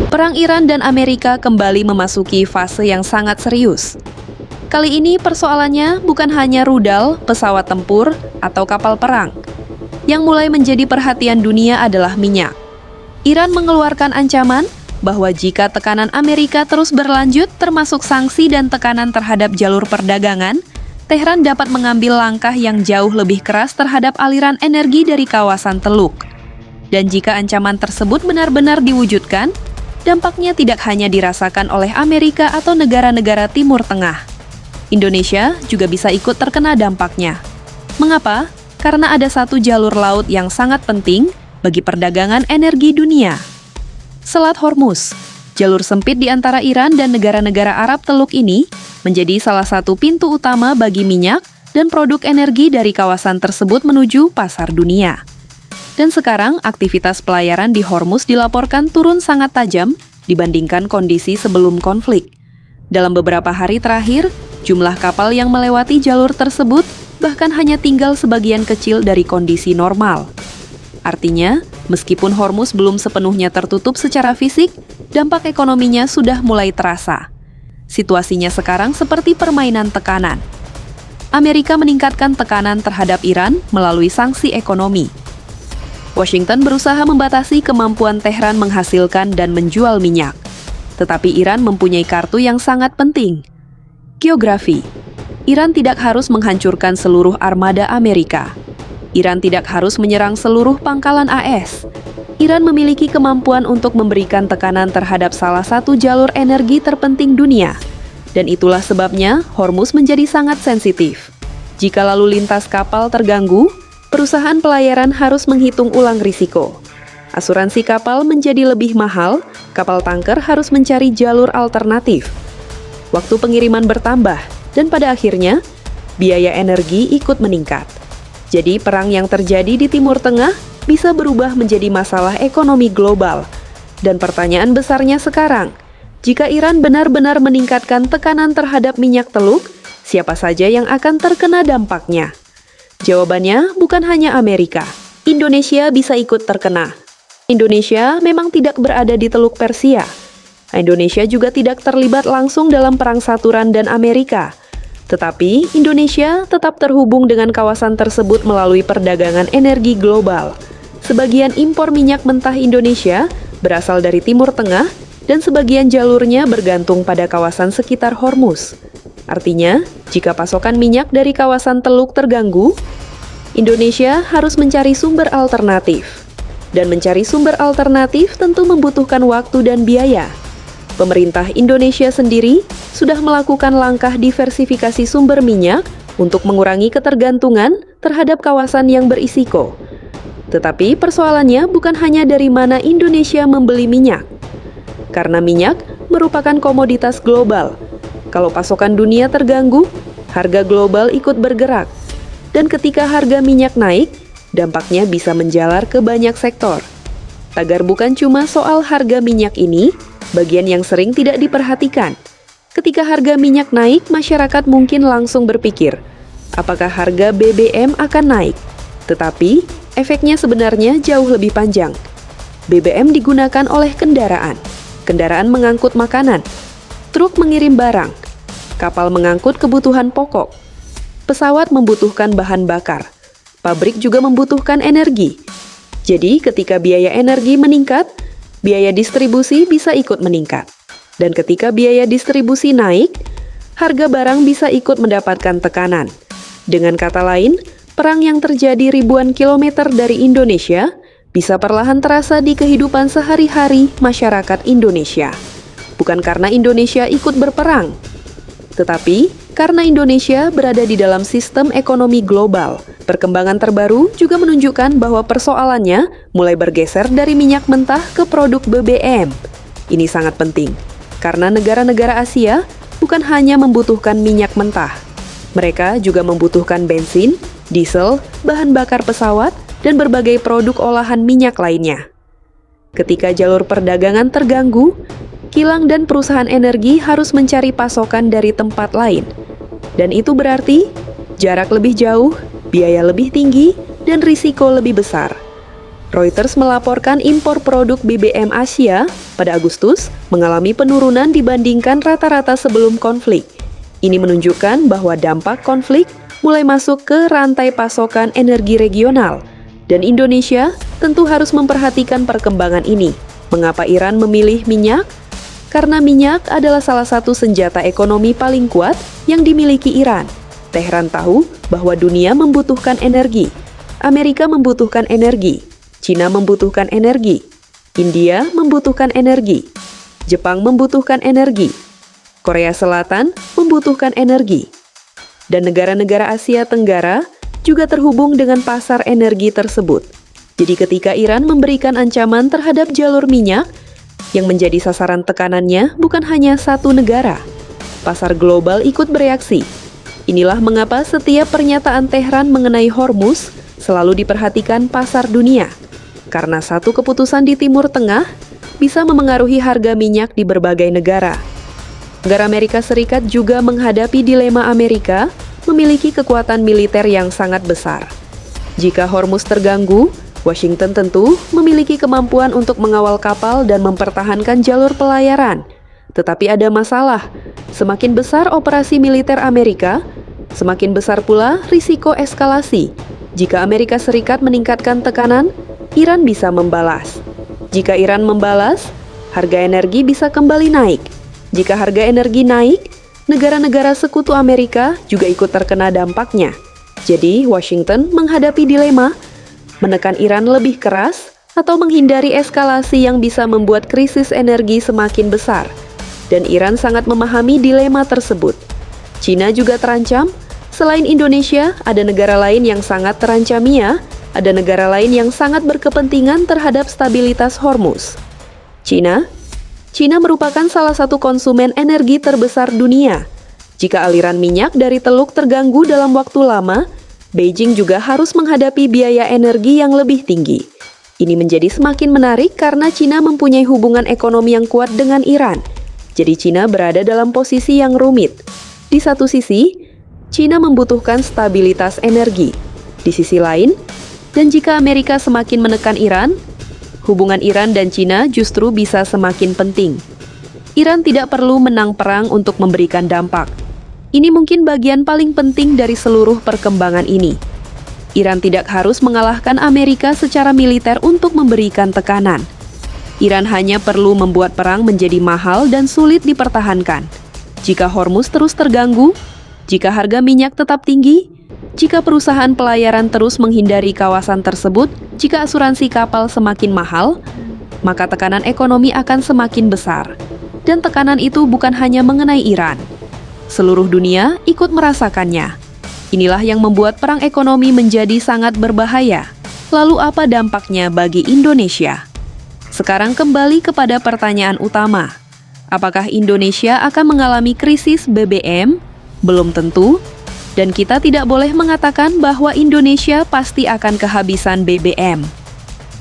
Perang Iran dan Amerika kembali memasuki fase yang sangat serius. Kali ini persoalannya bukan hanya rudal, pesawat tempur, atau kapal perang. Yang mulai menjadi perhatian dunia adalah minyak. Iran mengeluarkan ancaman bahwa jika tekanan Amerika terus berlanjut, termasuk sanksi dan tekanan terhadap jalur perdagangan, Tehran dapat mengambil langkah yang jauh lebih keras terhadap aliran energi dari kawasan Teluk. Dan jika ancaman tersebut benar-benar diwujudkan, dampaknya tidak hanya dirasakan oleh Amerika atau negara-negara Timur Tengah. Indonesia juga bisa ikut terkena dampaknya. Mengapa? Karena ada satu jalur laut yang sangat penting bagi perdagangan energi dunia. Selat Hormuz, jalur sempit di antara Iran dan negara-negara Arab Teluk ini, menjadi salah satu pintu utama bagi minyak dan produk energi dari kawasan tersebut menuju pasar dunia. Dan sekarang, aktivitas pelayaran di Hormuz dilaporkan turun sangat tajam dibandingkan kondisi sebelum konflik. Dalam beberapa hari terakhir, jumlah kapal yang melewati jalur tersebut bahkan hanya tinggal sebagian kecil dari kondisi normal. Artinya, meskipun Hormuz belum sepenuhnya tertutup secara fisik, dampak ekonominya sudah mulai terasa. Situasinya sekarang seperti permainan tekanan. Amerika meningkatkan tekanan terhadap Iran melalui sanksi ekonomi. Washington berusaha membatasi kemampuan Tehran menghasilkan dan menjual minyak. Tetapi Iran mempunyai kartu yang sangat penting. Geografi. Iran tidak harus menghancurkan seluruh armada Amerika. Iran tidak harus menyerang seluruh pangkalan AS. Iran memiliki kemampuan untuk memberikan tekanan terhadap salah satu jalur energi terpenting dunia. Dan itulah sebabnya Hormuz menjadi sangat sensitif. Jika lalu lintas kapal terganggu, perusahaan pelayaran harus menghitung ulang risiko. Asuransi kapal menjadi lebih mahal, kapal tanker harus mencari jalur alternatif. Waktu pengiriman bertambah, dan pada akhirnya, biaya energi ikut meningkat. Jadi perang yang terjadi di Timur Tengah bisa berubah menjadi masalah ekonomi global. Dan pertanyaan besarnya sekarang, jika Iran benar-benar meningkatkan tekanan terhadap minyak Teluk, siapa saja yang akan terkena dampaknya? Jawabannya bukan hanya Amerika. Indonesia bisa ikut terkena. Indonesia memang tidak berada di Teluk Persia. Indonesia juga tidak terlibat langsung dalam perang Saturan dan Amerika. Tetapi Indonesia tetap terhubung dengan kawasan tersebut melalui perdagangan energi global. Sebagian impor minyak mentah Indonesia berasal dari Timur Tengah dan sebagian jalurnya bergantung pada kawasan sekitar Hormuz. Artinya, jika pasokan minyak dari kawasan Teluk terganggu, Indonesia harus mencari sumber alternatif. Dan mencari sumber alternatif tentu membutuhkan waktu dan biaya. Pemerintah Indonesia sendiri sudah melakukan langkah diversifikasi sumber minyak untuk mengurangi ketergantungan terhadap kawasan yang berisiko. Tetapi persoalannya bukan hanya dari mana Indonesia membeli minyak. Karena minyak merupakan komoditas global. Kalau pasokan dunia terganggu, harga global ikut bergerak. Dan ketika harga minyak naik, dampaknya bisa menjalar ke banyak sektor. Tagar bukan cuma soal harga minyak ini, bagian yang sering tidak diperhatikan. Ketika harga minyak naik, masyarakat mungkin langsung berpikir, apakah harga BBM akan naik? Tetapi, efeknya sebenarnya jauh lebih panjang. BBM digunakan oleh kendaraan. Kendaraan mengangkut makanan. Truk mengirim barang, kapal mengangkut kebutuhan pokok, pesawat membutuhkan bahan bakar, pabrik juga membutuhkan energi. Jadi ketika biaya energi meningkat, biaya distribusi bisa ikut meningkat. Dan ketika biaya distribusi naik, harga barang bisa ikut mendapatkan tekanan. Dengan kata lain, perang yang terjadi ribuan kilometer dari Indonesia bisa perlahan terasa di kehidupan sehari-hari masyarakat Indonesia. Bukan karena Indonesia ikut berperang, tetapi karena Indonesia berada di dalam sistem ekonomi global. Perkembangan terbaru juga menunjukkan bahwa persoalannya mulai bergeser dari minyak mentah ke produk BBM. Ini sangat penting, karena negara-negara Asia bukan hanya membutuhkan minyak mentah. Mereka juga membutuhkan bensin, diesel, bahan bakar pesawat, dan berbagai produk olahan minyak lainnya. Ketika jalur perdagangan terganggu, kilang dan perusahaan energi harus mencari pasokan dari tempat lain. Dan itu berarti jarak lebih jauh, biaya lebih tinggi, dan risiko lebih besar. Reuters melaporkan impor produk BBM Asia pada Agustus mengalami penurunan dibandingkan rata-rata sebelum konflik. Ini menunjukkan bahwa dampak konflik mulai masuk ke rantai pasokan energi regional, dan Indonesia tentu harus memperhatikan perkembangan ini. Mengapa Iran memilih minyak? Karena minyak adalah salah satu senjata ekonomi paling kuat yang dimiliki Iran. Teheran tahu bahwa dunia membutuhkan energi. Amerika membutuhkan energi. Cina membutuhkan energi. India membutuhkan energi. Jepang membutuhkan energi. Korea Selatan membutuhkan energi. Dan negara-negara Asia Tenggara juga terhubung dengan pasar energi tersebut. Jadi ketika Iran memberikan ancaman terhadap jalur minyak, yang menjadi sasaran tekanannya bukan hanya satu negara. Pasar global ikut bereaksi. Inilah mengapa setiap pernyataan Tehran mengenai Hormuz selalu diperhatikan pasar dunia. Karena satu keputusan di Timur Tengah bisa memengaruhi harga minyak di berbagai negara. Negara Amerika Serikat juga menghadapi dilema Amerika memiliki kekuatan militer yang sangat besar. Jika Hormuz terganggu, Washington tentu memiliki kemampuan untuk mengawal kapal dan mempertahankan jalur pelayaran. Tetapi ada masalah, semakin besar operasi militer Amerika, semakin besar pula risiko eskalasi. Jika Amerika Serikat meningkatkan tekanan, Iran bisa membalas. Jika Iran membalas, harga energi bisa kembali naik. Jika harga energi naik, negara-negara sekutu Amerika juga ikut terkena dampaknya. Jadi, Washington menghadapi dilema, menekan Iran lebih keras atau menghindari eskalasi yang bisa membuat krisis energi semakin besar. Dan Iran sangat memahami dilema tersebut. Cina juga terancam. Selain Indonesia, ada negara lain yang sangat terancamnya. Ada negara lain yang sangat berkepentingan terhadap stabilitas Hormuz. Cina merupakan salah satu konsumen energi terbesar dunia. Jika aliran minyak dari Teluk terganggu dalam waktu lama, Beijing juga harus menghadapi biaya energi yang lebih tinggi. Ini menjadi semakin menarik karena Cina mempunyai hubungan ekonomi yang kuat dengan Iran. Jadi Cina berada dalam posisi yang rumit. Di satu sisi, Cina membutuhkan stabilitas energi. Di sisi lain, dan jika Amerika semakin menekan Iran, hubungan Iran dan Cina justru bisa semakin penting. Iran tidak perlu menang perang untuk memberikan dampak. Ini mungkin bagian paling penting dari seluruh perkembangan ini. Iran tidak harus mengalahkan Amerika secara militer untuk memberikan tekanan. Iran hanya perlu membuat perang menjadi mahal dan sulit dipertahankan. Jika Hormuz terus terganggu, jika harga minyak tetap tinggi, jika perusahaan pelayaran terus menghindari kawasan tersebut, jika asuransi kapal semakin mahal, maka tekanan ekonomi akan semakin besar. Dan tekanan itu bukan hanya mengenai Iran. Seluruh dunia ikut merasakannya. Inilah yang membuat perang ekonomi menjadi sangat berbahaya. Lalu apa dampaknya bagi Indonesia? Sekarang kembali kepada pertanyaan utama. Apakah Indonesia akan mengalami krisis BBM? Belum tentu. Dan kita tidak boleh mengatakan bahwa Indonesia pasti akan kehabisan BBM.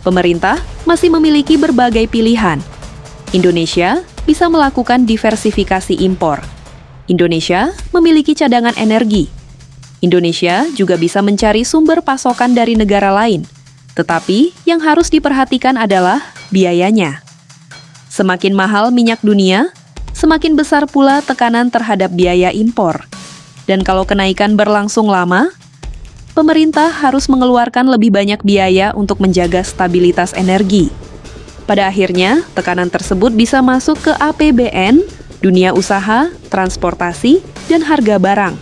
Pemerintah masih memiliki berbagai pilihan. Indonesia bisa melakukan diversifikasi impor. Indonesia memiliki cadangan energi. Indonesia juga bisa mencari sumber pasokan dari negara lain. Tetapi yang harus diperhatikan adalah biayanya. Semakin mahal minyak dunia, semakin besar pula tekanan terhadap biaya impor. Dan kalau kenaikan berlangsung lama, pemerintah harus mengeluarkan lebih banyak biaya untuk menjaga stabilitas energi. Pada akhirnya, tekanan tersebut bisa masuk ke APBN, dunia usaha, transportasi, dan harga barang.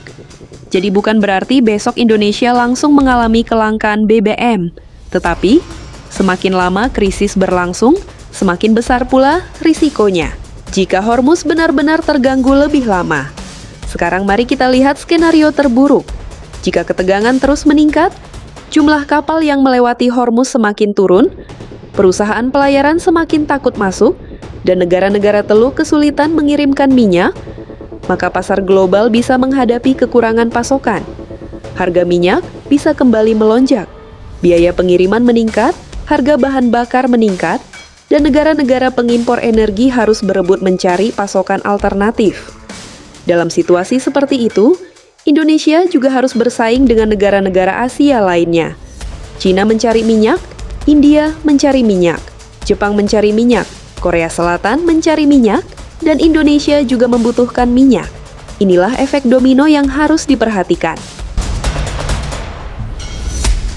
Jadi bukan berarti besok Indonesia langsung mengalami kelangkaan BBM, tetapi semakin lama krisis berlangsung, semakin besar pula risikonya jika Hormuz benar-benar terganggu lebih lama. Sekarang mari kita lihat skenario terburuk. Jika ketegangan terus meningkat, jumlah kapal yang melewati Hormuz semakin turun, perusahaan pelayaran semakin takut masuk, dan negara-negara Teluk kesulitan mengirimkan minyak, maka pasar global bisa menghadapi kekurangan pasokan. Harga minyak bisa kembali melonjak, biaya pengiriman meningkat, harga bahan bakar meningkat, dan negara-negara pengimpor energi harus berebut mencari pasokan alternatif. Dalam situasi seperti itu, Indonesia juga harus bersaing dengan negara-negara Asia lainnya. Cina mencari minyak, India mencari minyak, Jepang mencari minyak, Korea Selatan mencari minyak, dan Indonesia juga membutuhkan minyak. Inilah efek domino yang harus diperhatikan.